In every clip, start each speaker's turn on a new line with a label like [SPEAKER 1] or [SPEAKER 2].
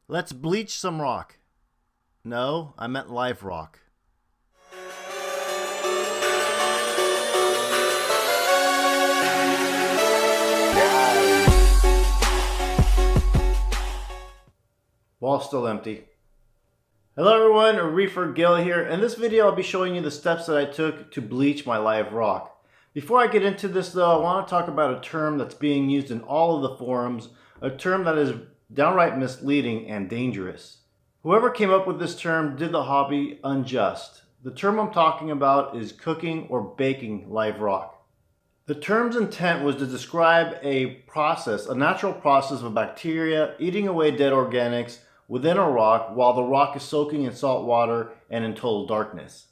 [SPEAKER 1] Let's bleach some rock. No, I meant live rock. Wall still empty. Hello everyone, ReeferGil here. In this video I'll be showing you the steps that I took to bleach my live rock. Before I get into this though, I want to talk about a term that's being used in all of the forums, a term that is downright misleading and dangerous. Whoever came up with this term did the hobby unjust. The term I'm talking about is cooking or baking live rock. The term's intent was to describe a process, a natural process of bacteria eating away dead organics within a rock while the rock is soaking in salt water and in total darkness.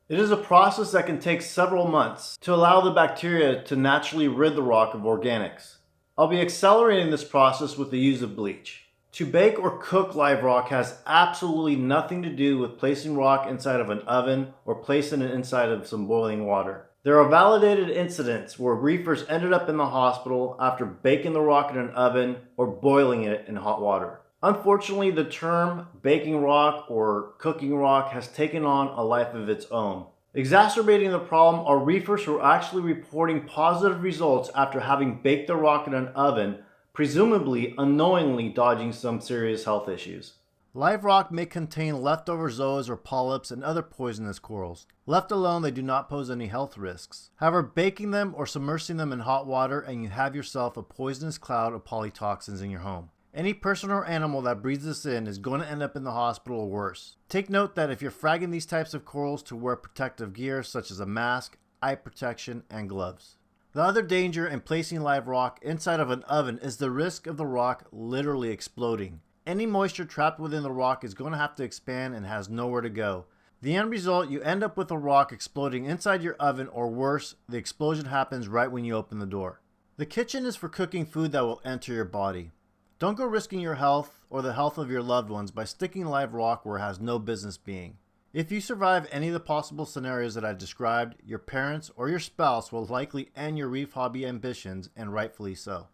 [SPEAKER 1] It is a process that can take several months to allow the bacteria to naturally rid the rock of organics. I'll be accelerating this process with the use of bleach. To bake or cook live rock has absolutely nothing to do with placing rock inside of an oven or placing it inside of some boiling water. There are validated incidents where reefers ended up in the hospital after baking the rock in an oven or boiling it in hot water. Unfortunately, the term baking rock or cooking rock has taken on a life of its own. Exacerbating the problem are reefers who are actually reporting positive results after having baked the rock in an oven, presumably unknowingly dodging some serious health issues. Live rock may contain leftover zoas or polyps and other poisonous corals. Left alone, they do not pose any health risks. However, baking them or submersing them in hot water and you have yourself a poisonous cloud of polytoxins in your home. Any person or animal that breathes this in is going to end up in the hospital or worse. Take note that if you're fragging these types of corals, to wear protective gear such as a mask, eye protection, and gloves. The other danger in placing live rock inside of an oven is the risk of the rock literally exploding. Any moisture trapped within the rock is going to have to expand and has nowhere to go. The end result, you end up with a rock exploding inside your oven, or worse, the explosion happens right when you open the door. The kitchen is for cooking food that will enter your body. Don't go risking your health or the health of your loved ones by sticking live rock where it has no business being. If you survive any of the possible scenarios that I described, your parents or your spouse will likely end your reef hobby ambitions, and rightfully so.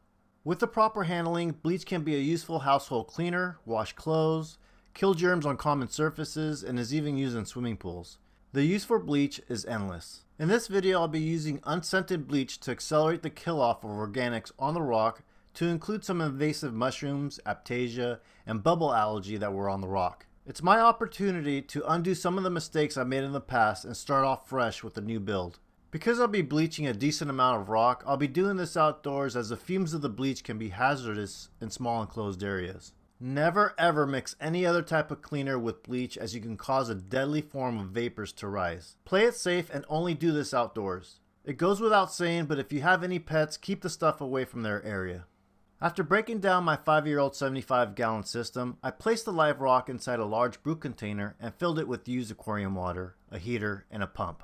[SPEAKER 1] With the proper handling, bleach can be a useful household cleaner, wash clothes, kill germs on common surfaces, and is even used in swimming pools. The use for bleach is endless. In this video, I'll be using unscented bleach to accelerate the kill-off of organics on the rock, to include some invasive mushrooms, aptasia, and bubble algae that were on the rock. It's my opportunity to undo some of the mistakes I made in the past and start off fresh with a new build. Because I'll be bleaching a decent amount of rock, I'll be doing this outdoors as the fumes of the bleach can be hazardous in small enclosed areas. Never ever mix any other type of cleaner with bleach, as you can cause a deadly form of vapors to rise. Play it safe and only do this outdoors. It goes without saying, but if you have any pets, keep the stuff away from their area. After breaking down my 5-year-old 75-gallon system, I placed the live rock inside a large brew container and filled it with used aquarium water, a heater, and a pump.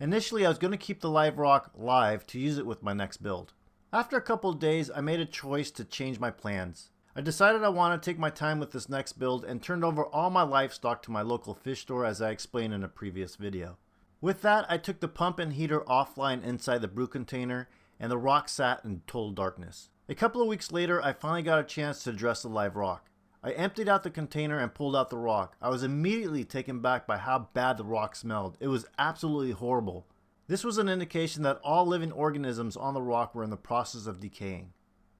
[SPEAKER 1] Initially, I was going to keep the live rock live to use it with my next build. After a couple of days, I made a choice to change my plans. I decided I wanted to take my time with this next build and turned over all my livestock to my local fish store, as I explained in a previous video. With that, I took the pump and heater offline inside the brew container, and the rock sat in total darkness. A couple of weeks later, I finally got a chance to dress the live rock. I emptied out the container and pulled out the rock. I was immediately taken back by how bad the rock smelled. It was absolutely horrible. This was an indication that all living organisms on the rock were in the process of decaying.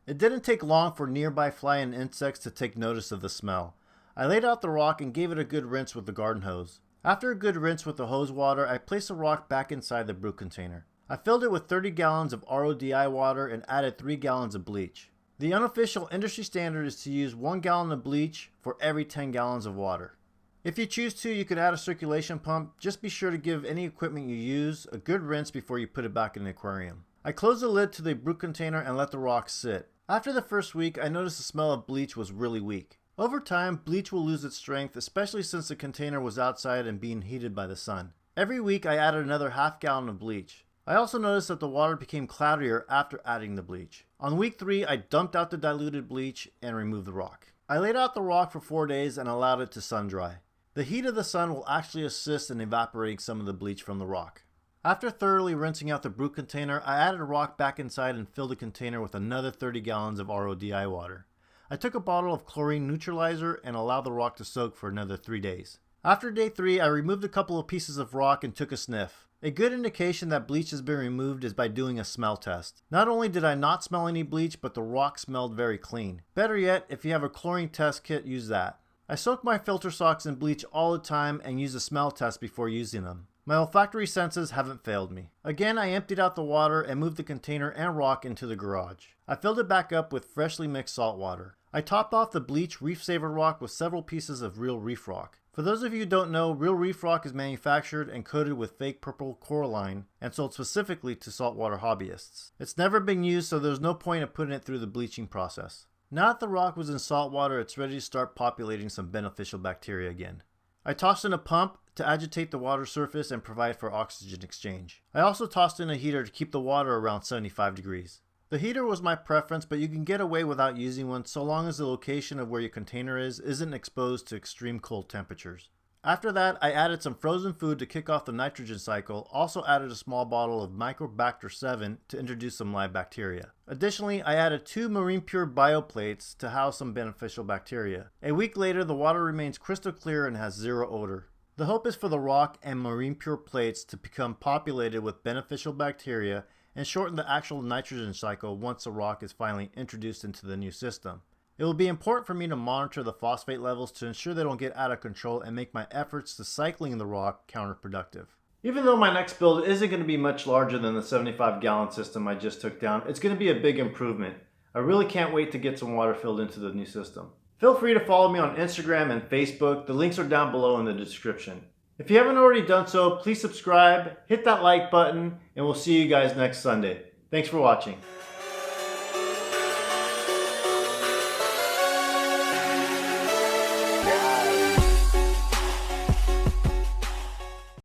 [SPEAKER 1] It didn't take long for nearby fly and insects to take notice of the smell. I laid out the rock and gave it a good rinse with the garden hose. After a good rinse with the hose water, I placed the rock back inside the brew container. I filled it with 30 gallons of RODI water and added 3 gallons of bleach. The unofficial industry standard is to use 1 gallon of bleach for every 10 gallons of water. If you choose to, you could add a circulation pump. Just be sure to give any equipment you use a good rinse before you put it back in the aquarium. I closed the lid to the brew container and let the rock sit. After the first week, I noticed the smell of bleach was really weak. Over time, bleach will lose its strength, especially since the container was outside and being heated by the sun. Every week, I added another half gallon of bleach. I also noticed that the water became cloudier after adding the bleach. On week 3, I dumped out the diluted bleach and removed the rock. I laid out the rock for 4 days and allowed it to sun dry. The heat of the sun will actually assist in evaporating some of the bleach from the rock. After thoroughly rinsing out the brew container, I added a rock back inside and filled the container with another 30 gallons of RODI water. I took a bottle of chlorine neutralizer and allowed the rock to soak for another 3 days. After day 3, I removed a couple of pieces of rock and took a sniff. A good indication that bleach has been removed is by doing a smell test. Not only did I not smell any bleach, but the rock smelled very clean. Better yet, if you have a chlorine test kit, use that. I soak my filter socks in bleach all the time and use a smell test before using them. My olfactory senses haven't failed me. Again, I emptied out the water and moved the container and rock into the garage. I filled it back up with freshly mixed salt water. I topped off the Bleach Reef Saver rock with several pieces of real reef rock. For those of you who don't know, real reef rock is manufactured and coated with fake purple coralline and sold specifically to saltwater hobbyists. It's never been used, so there's no point in putting it through the bleaching process. Now that the rock was in salt water, it's ready to start populating some beneficial bacteria again. I tossed in a pump to agitate the water surface and provide for oxygen exchange. I also tossed in a heater to keep the water around 75 degrees. The heater was my preference, but you can get away without using one so long as the location of where your container isn't exposed to extreme cold temperatures. After that, I added some frozen food to kick off the nitrogen cycle, also added a small bottle of Microbacter 7 to introduce some live bacteria. Additionally, I added 2 marine pure bioplates to house some beneficial bacteria. A week later, the water remains crystal clear and has zero odor. The hope is for the rock and marine pure plates to become populated with beneficial bacteria and shorten the actual nitrogen cycle once the rock is finally introduced into the new system. It will be important for me to monitor the phosphate levels to ensure they don't get out of control and make my efforts to cycling the rock counterproductive. Even though my next build isn't going to be much larger than the 75-gallon system I just took down, it's going to be a big improvement. I really can't wait to get some water filled into the new system. Feel free to follow me on Instagram and Facebook. The links are down below in the description. If you haven't already done so, please subscribe, hit that like button, and we'll see you guys next Sunday. Thanks for watching.